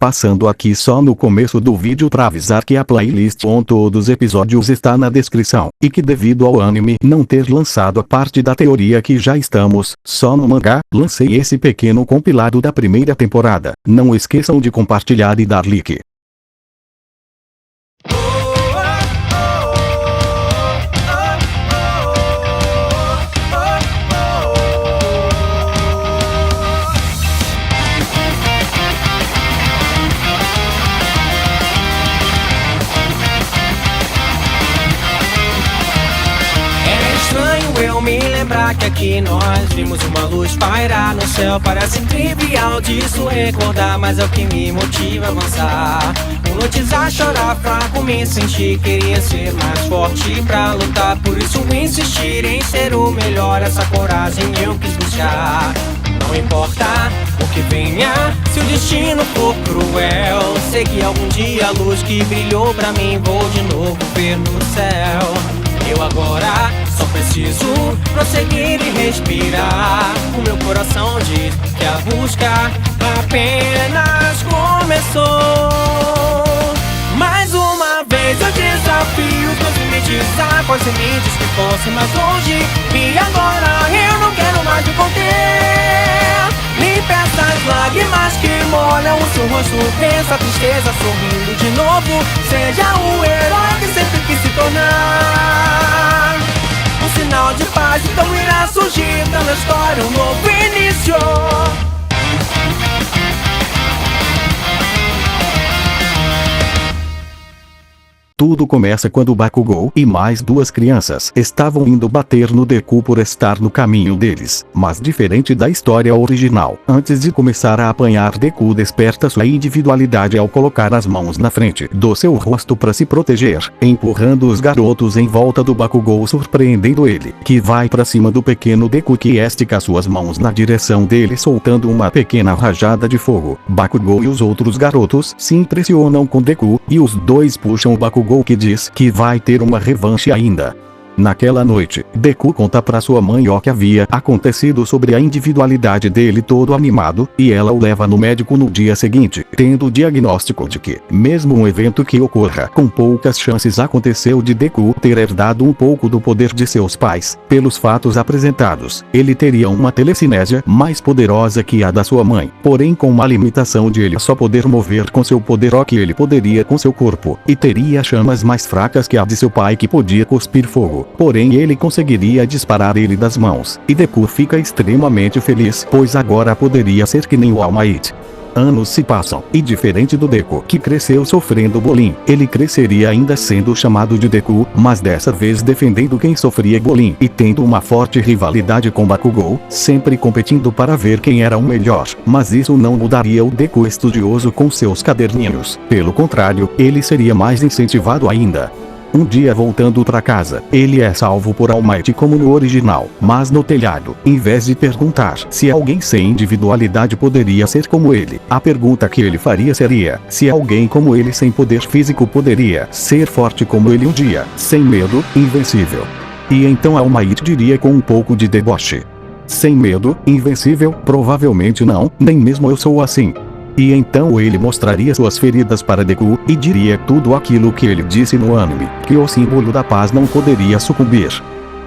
Passando aqui só no começo do vídeo pra avisar que a playlist com todos os episódios está na descrição, e que devido ao anime não ter lançado a parte da teoria que já estamos só no mangá, lancei esse pequeno compilado da primeira temporada. Não esqueçam de compartilhar e dar like. Eu me lembrar que aqui nós vimos uma luz pairar no céu. Parece trivial disso recordar, mas é o que me motiva a avançar. Hipnotizar, chorar, fraco, me sentir. Queria ser mais forte pra lutar, por isso insistir em ser o melhor. Essa coragem eu quis buscar. Não importa o que venha, se o destino for cruel, sei que algum dia a luz que brilhou pra mim vou de novo ver no céu. Eu agora só preciso prosseguir e respirar. O meu coração diz que a busca apenas começou. Mais uma vez eu desafio os meus limites, após limites que fossem mais longe. E agora eu não quero mais me conter. Limpe essas lágrimas que molham o seu rosto. Pensa a tristeza sorrindo de novo. Seja o herói que sempre quis se tornar. Um sinal de paz então irá surgir, dando a história um novo início. Tudo começa quando Bakugou e mais duas crianças estavam indo bater no Deku por estar no caminho deles. Mas diferente da história original, antes de começar a apanhar, Deku desperta sua individualidade ao colocar as mãos na frente do seu rosto para se proteger, empurrando os garotos em volta do Bakugou, surpreendendo ele, que vai para cima do pequeno Deku, que estica suas mãos na direção dele, soltando uma pequena rajada de fogo. Bakugou e os outros garotos se impressionam com Deku, e os dois puxam o Bakugou, que diz que vai ter uma revanche ainda. Naquela noite, Deku conta pra sua mãe o que havia acontecido sobre a individualidade dele, todo animado, e ela o leva no médico no dia seguinte, tendo o diagnóstico de que, mesmo um evento que ocorra com poucas chances, aconteceu de Deku ter herdado um pouco do poder de seus pais. Pelos fatos apresentados, ele teria uma telecinésia mais poderosa que a da sua mãe, porém com uma limitação de ele só poder mover com seu poder o que ele poderia com seu corpo, e teria chamas mais fracas que a de seu pai, que podia cuspir fogo. Porém ele conseguiria disparar ele das mãos, e Deku fica extremamente feliz, pois agora poderia ser que nem o All Might. Anos se passam, e diferente do Deku, que cresceu sofrendo bullying, ele cresceria ainda sendo chamado de Deku, mas dessa vez defendendo quem sofria bullying, e tendo uma forte rivalidade com Bakugou, sempre competindo para ver quem era o melhor. Mas isso não mudaria o Deku estudioso com seus caderninhos. Pelo contrário, ele seria mais incentivado ainda. Um dia, voltando pra casa, ele é salvo por All Might como no original, mas no telhado, em vez de perguntar se alguém sem individualidade poderia ser como ele, a pergunta que ele faria seria se alguém como ele sem poder físico poderia ser forte como ele um dia, sem medo, invencível. E então All Might diria com um pouco de deboche: sem medo, invencível? Provavelmente não, nem mesmo eu sou assim. E então ele mostraria suas feridas para Deku, e diria tudo aquilo que ele disse no anime, que o símbolo da paz não poderia sucumbir.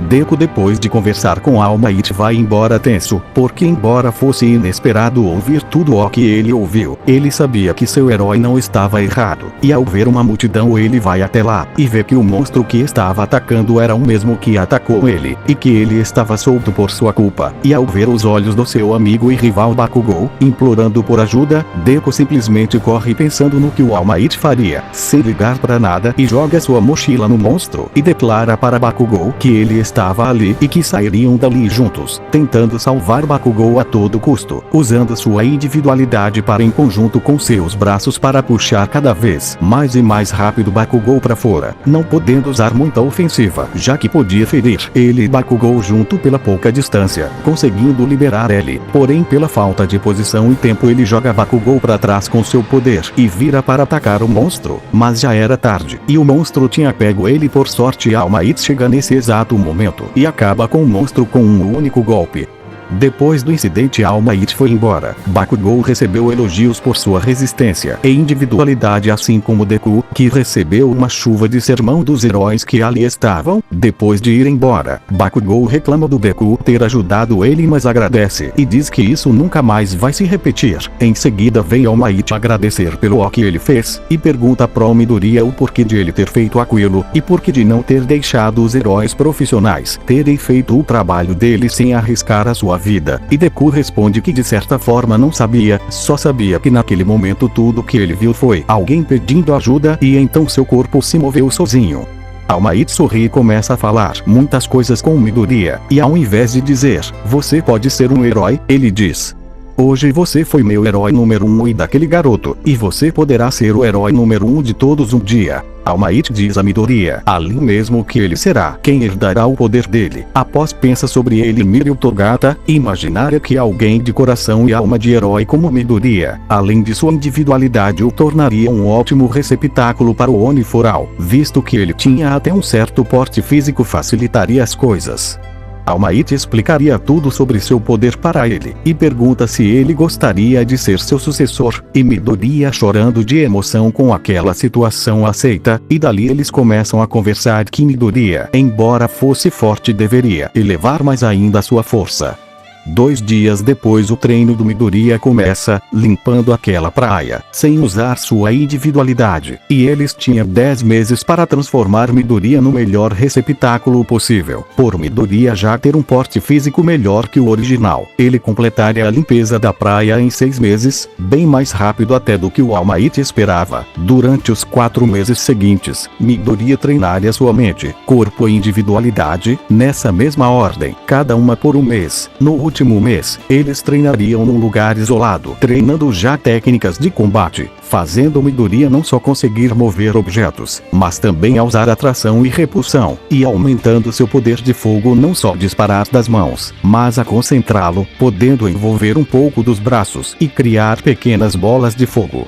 Deku, depois de conversar com All Might, vai embora tenso, porque embora fosse inesperado ouvir tudo o que ele ouviu, ele sabia que seu herói não estava errado, e ao ver uma multidão ele vai até lá, e vê que o monstro que estava atacando era o mesmo que atacou ele, e que ele estava solto por sua culpa. E ao ver os olhos do seu amigo e rival Bakugou, implorando por ajuda, Deku simplesmente corre pensando no que o All Might faria, sem ligar pra nada, e joga sua mochila no monstro, e declara para Bakugou que ele estava ali e que sairiam dali juntos, tentando salvar Bakugou a todo custo, usando sua individualidade para, em conjunto com seus braços, para puxar cada vez mais e mais rápido Bakugou para fora, não podendo usar muita ofensiva, já que podia ferir ele e Bakugou junto pela pouca distância, conseguindo liberar ele. Porém, pela falta de posição e tempo, ele joga Bakugou para trás com seu poder e vira para atacar o monstro, mas já era tarde, e o monstro tinha pego ele. Por sorte, All Might chega nesse exato momento e acaba com o monstro com um único golpe. Depois do incidente, All Might foi embora. Bakugou recebeu elogios por sua resistência e individualidade, assim como Deku, que recebeu uma chuva de sermão dos heróis que ali estavam. Depois de ir embora, Bakugou reclama do Deku ter ajudado ele, mas agradece e diz que isso nunca mais vai se repetir. Em seguida vem All Might agradecer pelo que ele fez e pergunta pro Midoriya o porquê de ele ter feito aquilo e porquê de não ter deixado os heróis profissionais terem feito o trabalho dele sem arriscar a sua vida. E Deku responde que de certa forma não sabia, só sabia que naquele momento tudo que ele viu foi alguém pedindo ajuda e então seu corpo se moveu sozinho. All Might sorri e começa a falar muitas coisas com Midoriya, e ao invés de dizer, você pode ser um herói, ele diz, hoje você foi meu herói número 1 e daquele garoto, e você poderá ser o herói número 1 de todos um dia. All Might diz a Midoriya ali mesmo que ele será quem herdará o poder dele. Após pensa sobre ele Mirio Togata, imaginar que alguém de coração e alma de herói como Midoriya, além de sua individualidade, o tornaria um ótimo receptáculo para o Oni For All, visto que ele tinha até um certo porte físico, facilitaria as coisas. All Might explicaria tudo sobre seu poder para ele, e pergunta se ele gostaria de ser seu sucessor, e Midoriya, chorando de emoção com aquela situação, aceita, e dali eles começam a conversar que Midoriya, embora fosse forte, deveria elevar mais ainda sua força. 2 dias depois o treino do Midoriya começa, limpando aquela praia, sem usar sua individualidade, e eles tinham 10 meses para transformar Midoriya no melhor receptáculo possível. Por Midoriya já ter um porte físico melhor que o original, ele completaria a limpeza da praia em 6 meses, bem mais rápido até do que o All Might esperava. Durante os 4 meses seguintes, Midoriya treinaria sua mente, corpo e individualidade, nessa mesma ordem, cada uma por um mês. No último mês, eles treinariam num lugar isolado, treinando já técnicas de combate, fazendo Midoriya não só conseguir mover objetos, mas também a usar atração e repulsão, e aumentando seu poder de fogo, não só disparar das mãos, mas a concentrá-lo, podendo envolver um pouco dos braços e criar pequenas bolas de fogo.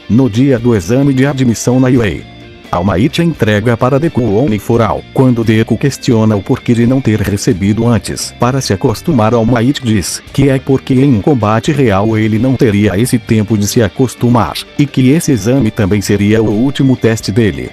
No dia do exame de admissão na UA, All Might entrega para Deku o Oni For All. Quando Deku questiona o porquê de não ter recebido antes para se acostumar, All Might diz que é porque em um combate real ele não teria esse tempo de se acostumar, e que esse exame também seria o último teste dele.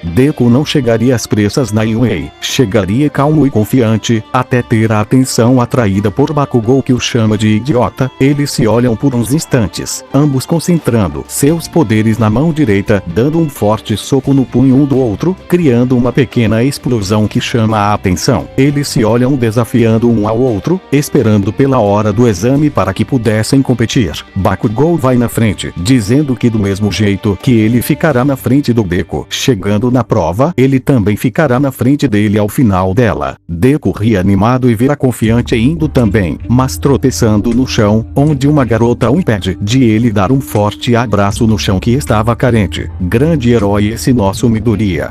Deku não chegaria às pressas na UA, chegaria calmo e confiante, até ter a atenção atraída por Bakugou, que o chama de idiota. Eles se olham por uns instantes, ambos concentrando seus poderes na mão direita, dando um forte soco no punho um do outro, criando uma pequena explosão que chama a atenção. Eles se olham desafiando um ao outro, esperando pela hora do exame para que pudessem competir. Bakugou vai na frente, dizendo que do mesmo jeito que ele ficará na frente do Deku, chegando na prova, ele também ficará na frente dele ao final dela. Deku ri animado e verá confiante indo também, mas tropeçando no chão, onde uma garota o impede de ele dar um forte abraço no chão que estava carente. Grande herói esse nosso Midoriya.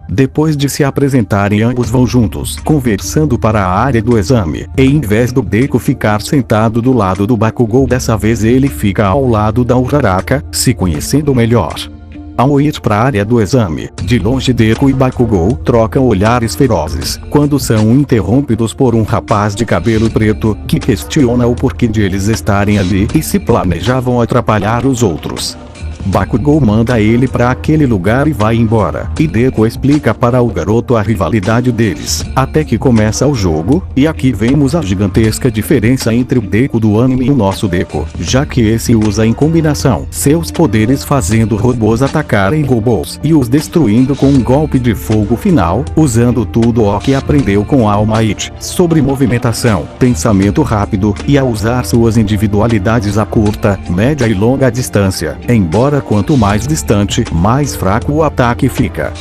Depois de se apresentarem, ambos vão juntos, conversando para a área do exame, e em vez do Deku ficar sentado do lado do Bakugou, dessa vez ele fica ao lado da Uraraka, se conhecendo melhor. Ao ir para a área do exame, de longe Deku e Bakugou trocam olhares ferozes, quando são interrompidos por um rapaz de cabelo preto, que questiona o porquê de eles estarem ali e se planejavam atrapalhar os outros. Bakugou manda ele para aquele lugar e vai embora, e Deku explica para o garoto a rivalidade deles, até que começa o jogo, e aqui vemos a gigantesca diferença entre o Deku do anime e o nosso Deku, já que esse usa em combinação seus poderes fazendo robôs atacarem robôs e os destruindo com um golpe de fogo final, usando tudo o que aprendeu com All Might sobre movimentação, pensamento rápido e a usar suas individualidades a curta, média e longa distância, embora quanto mais distante, mais fraco o ataque fica.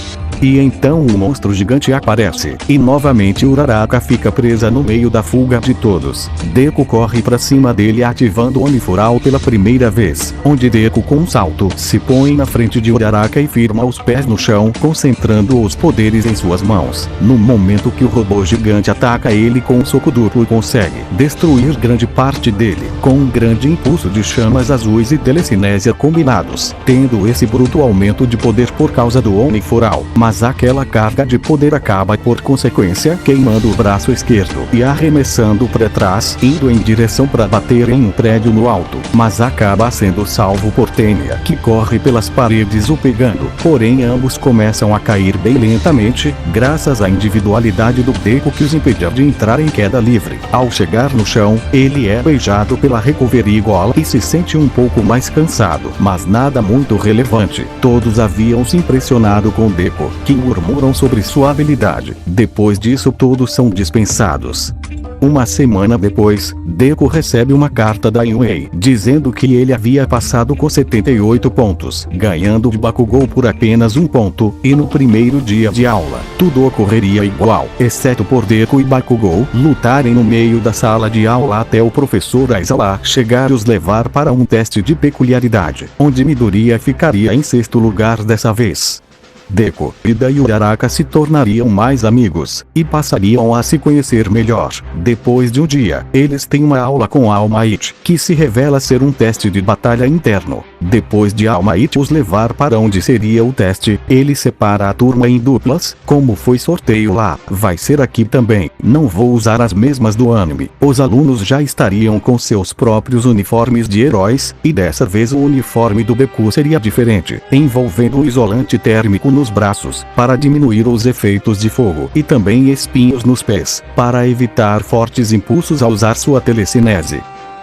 E então um monstro gigante aparece, e novamente Uraraka fica presa no meio da fuga de todos. Deku corre pra cima dele ativando o Oni For All pela primeira vez, onde Deku com um salto se põe na frente de Uraraka e firma os pés no chão, concentrando os poderes em suas mãos. No momento que o robô gigante ataca ele com um soco duplo, consegue destruir grande parte dele, com um grande impulso de chamas azuis e telecinésia combinados, tendo esse bruto aumento de poder por causa do Oni For All. mas aquela carga de poder acaba por consequência queimando o braço esquerdo e arremessando para trás, indo em direção para bater em um prédio no alto, mas acaba sendo salvo por Tenya, que corre pelas paredes o pegando. Porém ambos começam a cair bem lentamente, graças à individualidade do Deku que os impedia de entrar em queda livre. Ao chegar no chão, ele é beijado pela Recovery Gola e se sente um pouco mais cansado, mas nada muito relevante. Todos haviam se impressionado com Deku, que murmuram sobre sua habilidade. Depois disso todos são dispensados. Uma semana depois, Deku recebe uma carta da Yunei, dizendo que ele havia passado com 78 pontos, ganhando de Bakugou por apenas 1 ponto, e no primeiro dia de aula, tudo ocorreria igual, exceto por Deku e Bakugou lutarem no meio da sala de aula até o professor Aizawa chegar e os levar para um teste de peculiaridade, onde Midoriya ficaria em 6º lugar dessa vez. Deku, Ida e Uraraka se tornariam mais amigos, e passariam a se conhecer melhor. Depois de um dia, eles têm uma aula com All Might, que se revela ser um teste de batalha interno. Depois de All Might os levar para onde seria o teste, ele separa a turma em duplas, como foi sorteio lá, vai ser aqui também, não vou usar as mesmas do anime. Os alunos já estariam com seus próprios uniformes de heróis, e dessa vez o uniforme do Deku seria diferente, envolvendo um isolante térmico nos braços, para diminuir os efeitos de fogo, e também espinhos nos pés, para evitar fortes impulsos ao usar sua telecinese.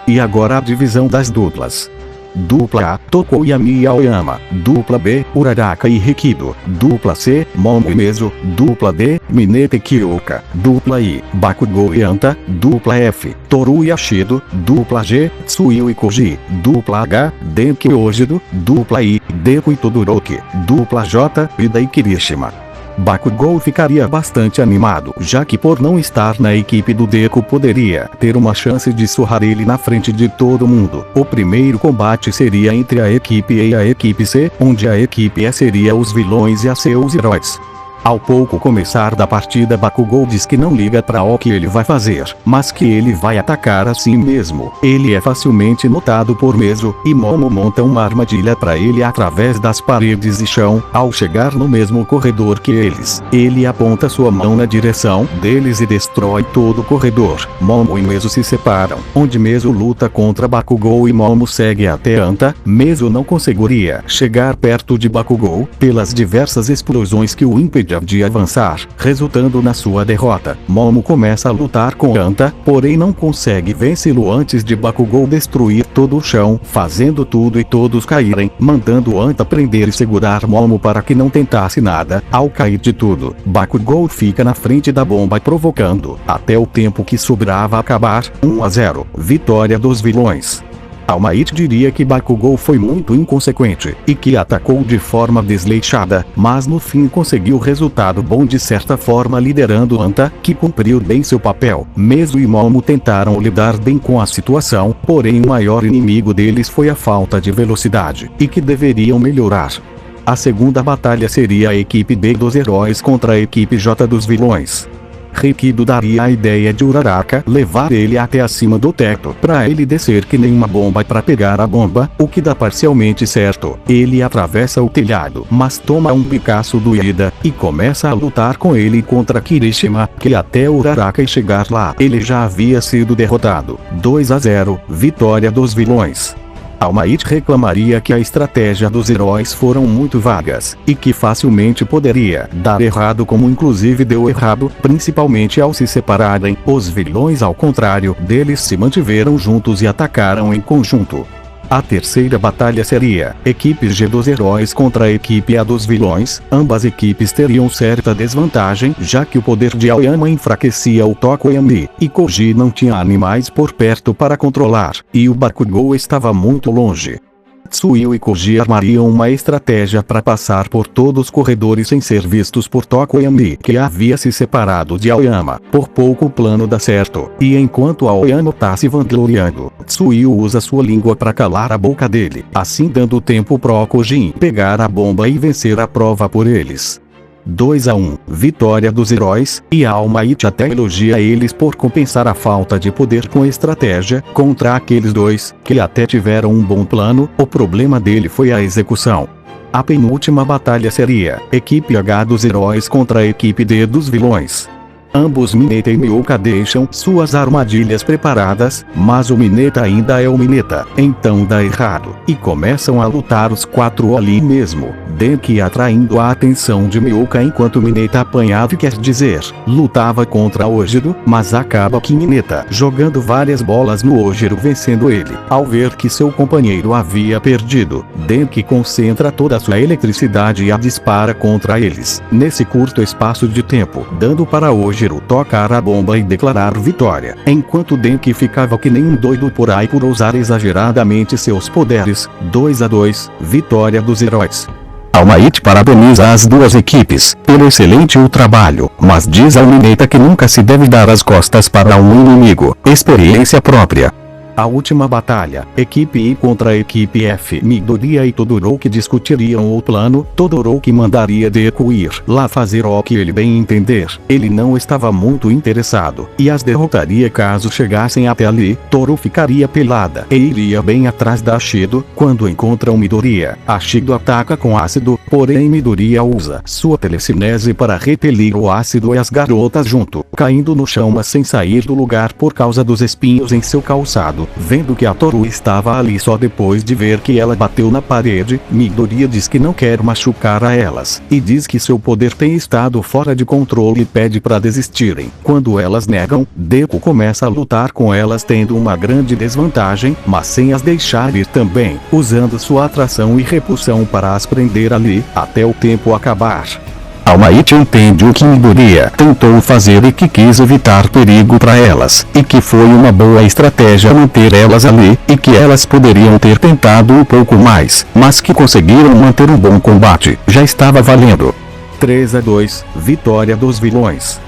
E agora a divisão das duplas. Dupla A, Tokoyami e Aoyama. Dupla B, Uraraka e Rikido. Dupla C, Momo e Mezo. Dupla D, Mineta e Kyoka. Dupla I, Bakugou e Anta. Dupla F, Toru e Ashido. Dupla G, Tsuyu e Koji. Dupla H, Denki e Ojido. Dupla I, Deku e Todoroki. Dupla J, Ida e Kirishima. Bakugou ficaria bastante animado, já que por não estar na equipe do Deku poderia ter uma chance de surrar ele na frente de todo mundo. O primeiro combate seria entre a equipe E e a equipe C, onde a equipe E seria os vilões e a seus heróis. Ao pouco começar da partida, Bakugou diz que não liga para o que ele vai fazer, mas que ele vai atacar assim mesmo. Ele é facilmente notado por Mezo, e Momo monta uma armadilha para ele através das paredes e chão. Ao chegar no mesmo corredor que eles, ele aponta sua mão na direção deles e destrói todo o corredor. Momo e Mezo se separam, onde Mezo luta contra Bakugou e Momo segue até Anta. Mezo não conseguiria chegar perto de Bakugou, pelas diversas explosões que o impediam de avançar, resultando na sua derrota. Momo começa a lutar com Anta, porém não consegue vencê-lo antes de Bakugou destruir todo o chão, fazendo tudo e todos caírem, mandando Anta prender e segurar Momo para que não tentasse nada. Ao cair de tudo, Bakugou fica na frente da bomba provocando, até o tempo que sobrava acabar. 1-0, vitória dos vilões. All Might diria que Bakugou foi muito inconsequente, e que atacou de forma desleixada, mas no fim conseguiu resultado bom de certa forma liderando Anta, que cumpriu bem seu papel. Mezo e Momo tentaram lidar bem com a situação, porém o maior inimigo deles foi a falta de velocidade, e que deveriam melhorar. A segunda batalha seria a equipe B dos heróis contra a equipe J dos vilões. Rikido daria a ideia de Uraraka levar ele até acima do teto, para ele descer que nem uma bomba para pegar a bomba, o que dá parcialmente certo. Ele atravessa o telhado, mas toma um picaço do Ida, e começa a lutar com ele contra Kirishima, que até Uraraka chegar lá, ele já havia sido derrotado. 2-0, vitória dos vilões. All Might reclamaria que a estratégia dos heróis foram muito vagas, e que facilmente poderia dar errado, como inclusive deu errado, principalmente ao se separarem. Os vilões, ao contrário deles, se mantiveram juntos e atacaram em conjunto. A terceira batalha seria equipe G dos heróis contra a equipe A dos vilões. Ambas equipes teriam certa desvantagem, já que o poder de Aoyama enfraquecia o Tokoyami, e Koji não tinha animais por perto para controlar, e o Bakugou estava muito longe. Tsuyu e Koji armariam uma estratégia para passar por todos os corredores sem ser vistos por Tokoyami, que havia se separado de Aoyama. Por pouco o plano dá certo, e enquanto Aoyama tá se vangloriando, Tsuyu usa sua língua para calar a boca dele, assim dando tempo pro Koji pegar a bomba e vencer a prova por eles. 2-1, vitória dos heróis, e All Might até elogia eles por compensar a falta de poder com estratégia, contra aqueles dois, que até tiveram um bom plano. O problema dele foi a execução. A penúltima batalha seria equipe H dos heróis contra a equipe D dos vilões. Ambos Mineta e Mioka deixam suas armadilhas preparadas, mas o Mineta ainda é o Mineta, então dá errado, e começam a lutar os quatro ali mesmo, Denki atraindo a atenção de Mioka enquanto Mineta apanhava, quer dizer, lutava contra Ojiro, mas acaba que Mineta jogando várias bolas no Ojiro vencendo ele. Ao ver que seu companheiro havia perdido, Denki concentra toda a sua eletricidade e a dispara contra eles, nesse curto espaço de tempo, dando para Ojiro tocar a bomba e declarar vitória, enquanto Denki ficava que nem um doido por aí por usar exageradamente seus poderes. 2-2, vitória dos heróis. All Might parabeniza as duas equipes pelo excelente trabalho, mas diz ao Mineta que nunca se deve dar as costas para um inimigo. Experiência própria. A última batalha, equipe I contra a equipe F. Midoriya e Todoroki discutiriam o plano. Todoroki mandaria Deku ir lá fazer o que ele bem entender. Ele não estava muito interessado, e as derrotaria caso chegassem até ali. Toru ficaria pelada e iria bem atrás da Shido. Quando encontram Midoriya, a Shido ataca com ácido, porém Midoriya usa sua telecinese para repelir o ácido e as garotas junto, caindo no chão mas sem sair do lugar por causa dos espinhos em seu calçado. Vendo que a Toru estava ali só depois de ver que ela bateu na parede, Midoriya diz que não quer machucar a elas, e diz que seu poder tem estado fora de controle e pede para desistirem. Quando elas negam, Deku começa a lutar com elas tendo uma grande desvantagem, mas sem as deixar ir também, usando sua atração e repulsão para as prender ali, até o tempo acabar. All Might entende o que Midoriya tentou fazer e que quis evitar perigo para elas, e que foi uma boa estratégia manter elas ali, e que elas poderiam ter tentado um pouco mais, mas que conseguiram manter um bom combate. Já estava valendo. 3-2, vitória dos vilões.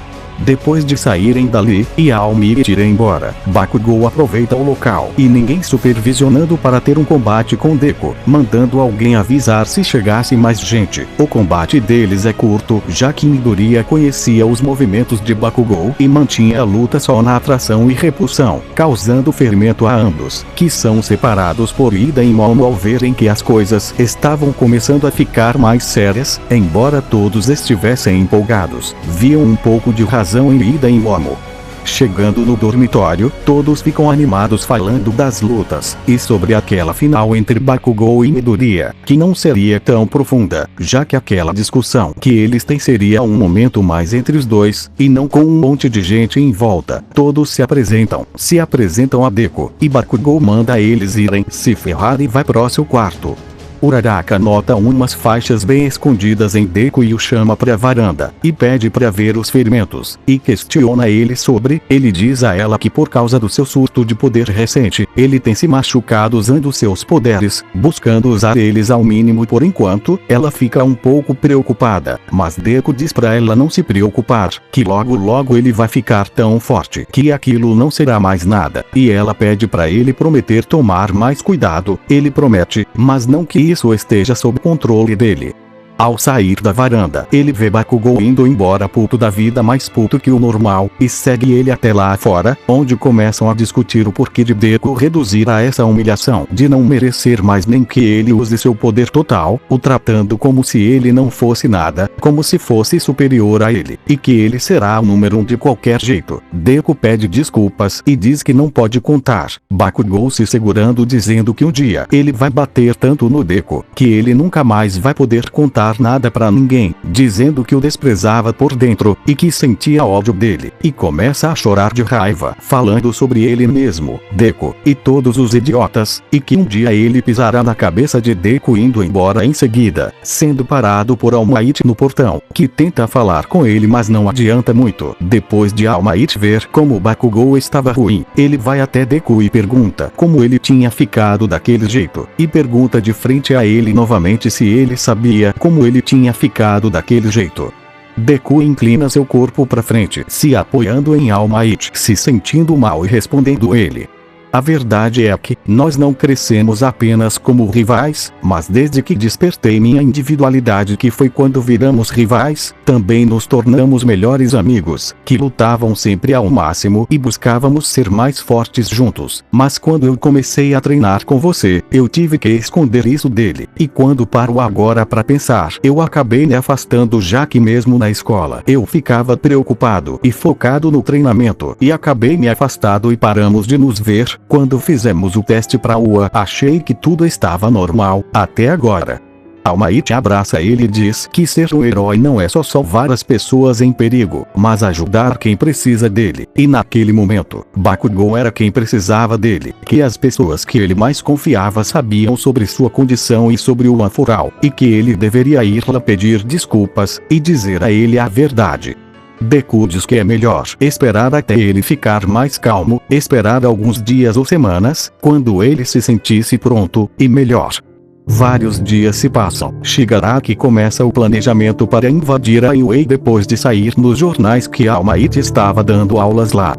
Depois de saírem dali, e All Might ir embora, Bakugou aproveita o local e ninguém supervisionando para ter um combate com Deku, mandando alguém avisar se chegasse mais gente. O combate deles é curto, já que Midoriya conhecia os movimentos de Bakugou e mantinha a luta só na atração e repulsão, causando ferimento a ambos, que são separados por Ida e Momo ao verem que as coisas estavam começando a ficar mais sérias. Embora todos estivessem empolgados, viam um pouco de razão em Ida e Momo. Chegando no dormitório, todos ficam animados falando das lutas, e sobre aquela final entre Bakugou e Midoriya, que não seria tão profunda, já que aquela discussão que eles têm seria um momento mais entre os dois, e não com um monte de gente em volta. Todos se apresentam a Deku, e Bakugou manda eles irem se ferrar e vai pro seu quarto. Uraraka nota umas faixas bem escondidas em Deku e o chama pra varanda, e pede pra ver os ferimentos, e questiona ele sobre. Ele diz a ela que por causa do seu surto de poder recente, ele tem se machucado usando seus poderes, buscando usar eles ao mínimo por enquanto. Ela fica um pouco preocupada, mas Deku diz pra ela não se preocupar, que logo ele vai ficar tão forte que aquilo não será mais nada, e ela pede pra ele prometer tomar mais cuidado. Ele promete, mas não que isso esteja sob controle dele. Ao sair da varanda, ele vê Bakugou indo embora puto da vida, mais puto que o normal, e segue ele até lá fora, onde começam a discutir o porquê de Deku reduzir a essa humilhação de não merecer mais nem que ele use seu poder total, o tratando como se ele não fosse nada, como se fosse superior a ele, e que ele será o número 1 de qualquer jeito. Deku pede desculpas e diz que não pode contar. Bakugou se segurando dizendo que um dia ele vai bater tanto no Deku, que ele nunca mais vai poder contar nada pra ninguém, dizendo que o desprezava por dentro, e que sentia ódio dele, e começa a chorar de raiva, falando sobre ele mesmo, Deku, e todos os idiotas, e que um dia ele pisará na cabeça de Deku indo embora em seguida, sendo parado por All Might no portão, que tenta falar com ele mas não adianta muito. Depois de All Might ver como Bakugou estava ruim, ele vai até Deku e pergunta como ele tinha ficado daquele jeito, e pergunta de frente a ele novamente se ele sabia como ele tinha ficado daquele jeito. Deku inclina seu corpo para frente, se apoiando em All Might, se sentindo mal e respondendo ele. A verdade é que nós não crescemos apenas como rivais, mas desde que despertei minha individualidade, que foi quando viramos rivais, também nos tornamos melhores amigos, que lutavam sempre ao máximo e buscávamos ser mais fortes juntos. Mas quando eu comecei a treinar com você, eu tive que esconder isso dele. E quando paro agora para pensar, eu acabei me afastando, já que mesmo na escola eu ficava preocupado e focado no treinamento, e acabei me afastado e paramos de nos ver. Quando fizemos o teste pra UA, achei que tudo estava normal, até agora. All Might abraça ele e diz que ser um herói não é só salvar as pessoas em perigo, mas ajudar quem precisa dele. E naquele momento, Bakugou era quem precisava dele, que as pessoas que ele mais confiava sabiam sobre sua condição e sobre o Afural, e que ele deveria ir lá pedir desculpas, e dizer a ele a verdade. Deku diz que é melhor esperar até ele ficar mais calmo, esperar alguns dias ou semanas, quando ele se sentisse pronto, e melhor. Vários dias se passam. Shigaraki começa o planejamento para invadir a UA depois de sair nos jornais que All Might estava dando aulas lá.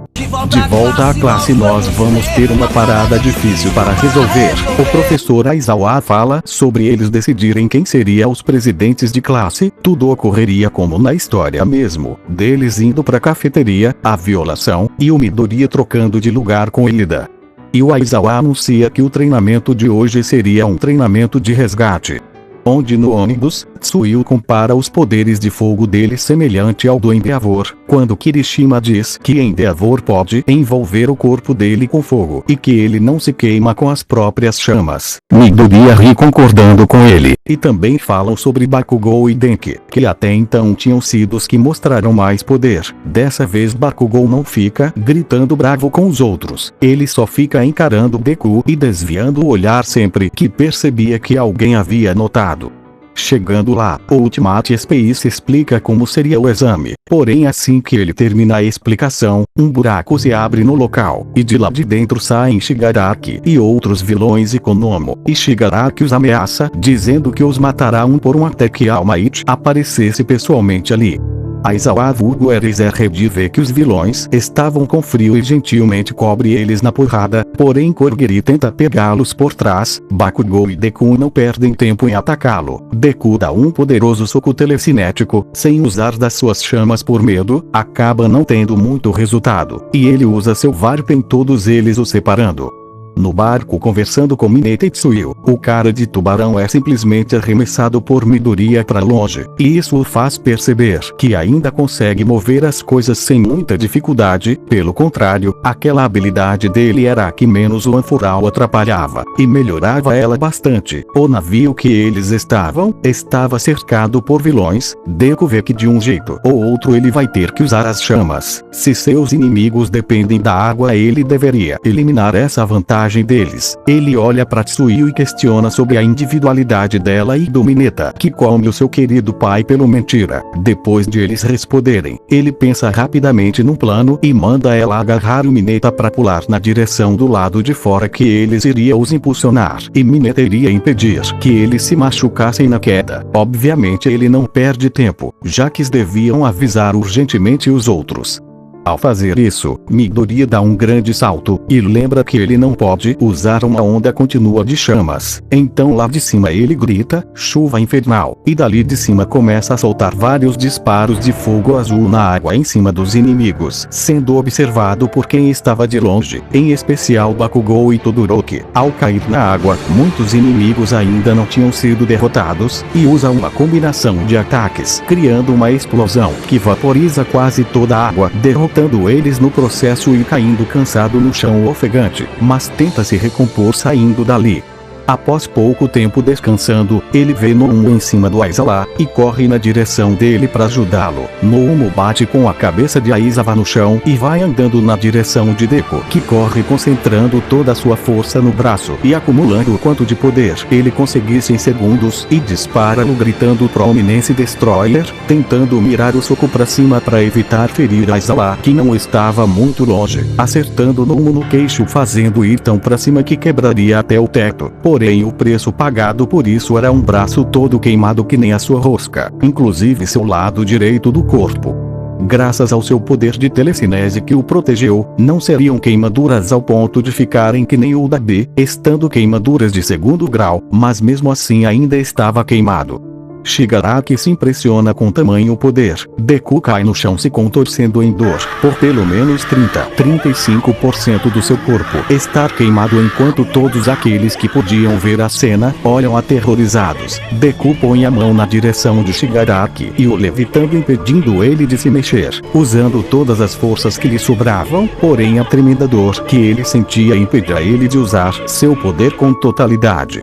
De volta à classe, nós vamos ter uma parada difícil para resolver. O professor Aizawa fala sobre eles decidirem quem seria os presidentes de classe. Tudo ocorreria como na história mesmo, deles indo pra cafeteria, a violação, e o Midoriya trocando de lugar com Ida. E o Aizawa anuncia que o treinamento de hoje seria um treinamento de resgate, onde no ônibus, Tsuyu compara os poderes de fogo dele semelhante ao do Endeavor, quando Kirishima diz que Endeavor pode envolver o corpo dele com fogo e que ele não se queima com as próprias chamas. Midoriya ri concordando com ele. E também falam sobre Bakugou e Denki, que até então tinham sido os que mostraram mais poder. Dessa vez Bakugou não fica gritando bravo com os outros, ele só fica encarando Deku e desviando o olhar sempre que percebia que alguém havia notado. Chegando lá, o Ultimate Space explica como seria o exame, porém assim que ele termina a explicação, um buraco se abre no local, e de lá de dentro saem Shigaraki e outros vilões e Konomo, e Shigaraki os ameaça, dizendo que os matará um por um até que All Might aparecesse pessoalmente ali. Aizawa vulgo Erezer vê que os vilões estavam com frio e gentilmente cobre eles na porrada, porém Korgiri tenta pegá-los por trás. Bakugou e Deku não perdem tempo em atacá-lo. Deku dá um poderoso soco telecinético, sem usar das suas chamas por medo, acaba não tendo muito resultado, e ele usa seu Varp em todos eles, os separando. No barco conversando com Mineta e Tsuyu, o cara de tubarão é simplesmente arremessado por Midoriya para longe, e isso o faz perceber que ainda consegue mover as coisas sem muita dificuldade. Pelo contrário, aquela habilidade dele era a que menos o Afural atrapalhava, e melhorava ela bastante. O navio que eles estavam, estava cercado por vilões. Deku vê que de um jeito ou outro ele vai ter que usar as chamas. Se seus inimigos dependem da água, ele deveria eliminar essa vantagem deles. Ele olha para Tsuyu e questiona sobre a individualidade dela e do Mineta, que come o seu querido pai pelo mentira. Depois de eles responderem, ele pensa rapidamente num plano e manda ela agarrar o Mineta para pular na direção do lado de fora, que eles iriam os impulsionar, e Mineta iria impedir que eles se machucassem na queda. Obviamente ele não perde tempo, já que deviam avisar urgentemente os outros. Ao fazer isso, Midoriya dá um grande salto, e lembra que ele não pode usar uma onda contínua de chamas. Então lá de cima ele grita, chuva infernal, e dali de cima começa a soltar vários disparos de fogo azul na água em cima dos inimigos, sendo observado por quem estava de longe, em especial Bakugou e Todoroki. Ao cair na água, muitos inimigos ainda não tinham sido derrotados, e usa uma combinação de ataques, criando uma explosão que vaporiza quase toda a água, derrotando eles no processo e caindo cansado no chão ofegante, mas tenta se recompor saindo dali. Após pouco tempo descansando, ele vê Nomu em cima do Aizawa, e corre na direção dele para ajudá-lo. Nomu bate com a cabeça de Aizawa no chão e vai andando na direção de Deku, que corre concentrando toda a sua força no braço e acumulando o quanto de poder ele conseguisse em segundos, e dispara-no gritando Prominence Destroyer, tentando mirar o soco para cima para evitar ferir Aizawa, que não estava muito longe, acertando Nomu no queixo, fazendo ir tão para cima que quebraria até o teto. Porém o preço pagado por isso era um braço todo queimado que nem a sua rosca, inclusive seu lado direito do corpo. Graças ao seu poder de telecinese que o protegeu, não seriam queimaduras ao ponto de ficarem que nem o da B, estando queimaduras de segundo grau, mas mesmo assim ainda estava queimado. Shigaraki se impressiona com tamanho poder. Deku cai no chão se contorcendo em dor, por pelo menos 35% do seu corpo estar queimado, enquanto todos aqueles que podiam ver a cena olham aterrorizados. Deku põe a mão na direção de Shigaraki e o levitando, impedindo ele de se mexer, usando todas as forças que lhe sobravam, porém a tremenda dor que ele sentia impedia ele de usar seu poder com totalidade.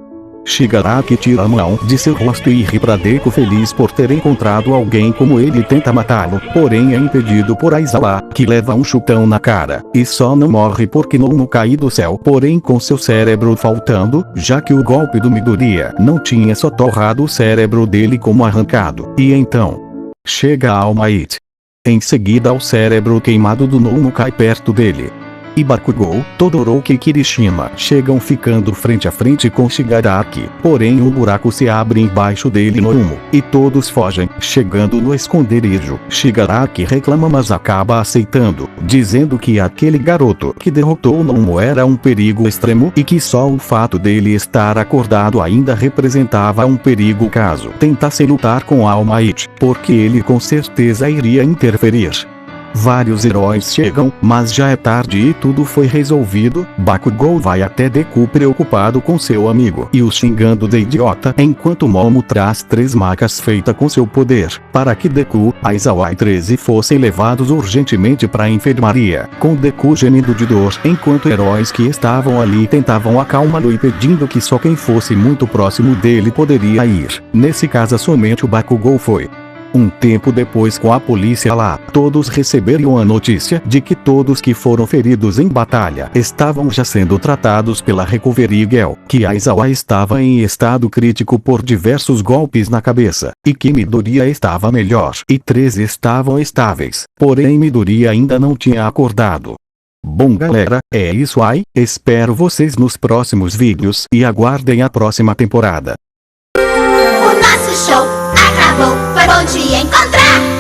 Shigaraki tira a mão de seu rosto e ri pra Deku, feliz por ter encontrado alguém como ele, e tenta matá-lo, porém é impedido por Aizawa, que leva um chutão na cara, e só não morre porque não cai do céu, porém com seu cérebro faltando, já que o golpe do Midoriya não tinha só torrado o cérebro dele como arrancado, e então chega a All Might. Em seguida o cérebro queimado do Nomu cai perto dele. E Bakugou, Todoroki e Kirishima chegam, ficando frente a frente com Shigaraki, porém um buraco se abre embaixo dele no Nomu, e todos fogem. Chegando no esconderijo, Shigaraki reclama, mas acaba aceitando, dizendo que aquele garoto que derrotou o Nomu era um perigo extremo e que só o fato dele estar acordado ainda representava um perigo caso tentasse lutar com All Might, porque ele com certeza iria interferir. Vários heróis chegam, mas já é tarde e tudo foi resolvido. Bakugou vai até Deku preocupado com seu amigo e o xingando de idiota, enquanto Momo traz 3 macas feitas com seu poder, para que Deku, Aizawa e 13 fossem levados urgentemente para a enfermaria, com Deku gemendo de dor, enquanto heróis que estavam ali tentavam acalmá-lo e pedindo que só quem fosse muito próximo dele poderia ir. Nesse caso somente o Bakugou foi. Um tempo depois, com a polícia lá, todos receberam a notícia de que todos que foram feridos em batalha estavam já sendo tratados pela Recovery Girl, que Aizawa estava em estado crítico por diversos golpes na cabeça, e que Midoriya estava melhor, e 3 estavam estáveis, porém Midoriya ainda não tinha acordado. Bom galera, é isso aí, espero vocês nos próximos vídeos e aguardem a próxima temporada. O nosso show acabou, foi bom te encontrar.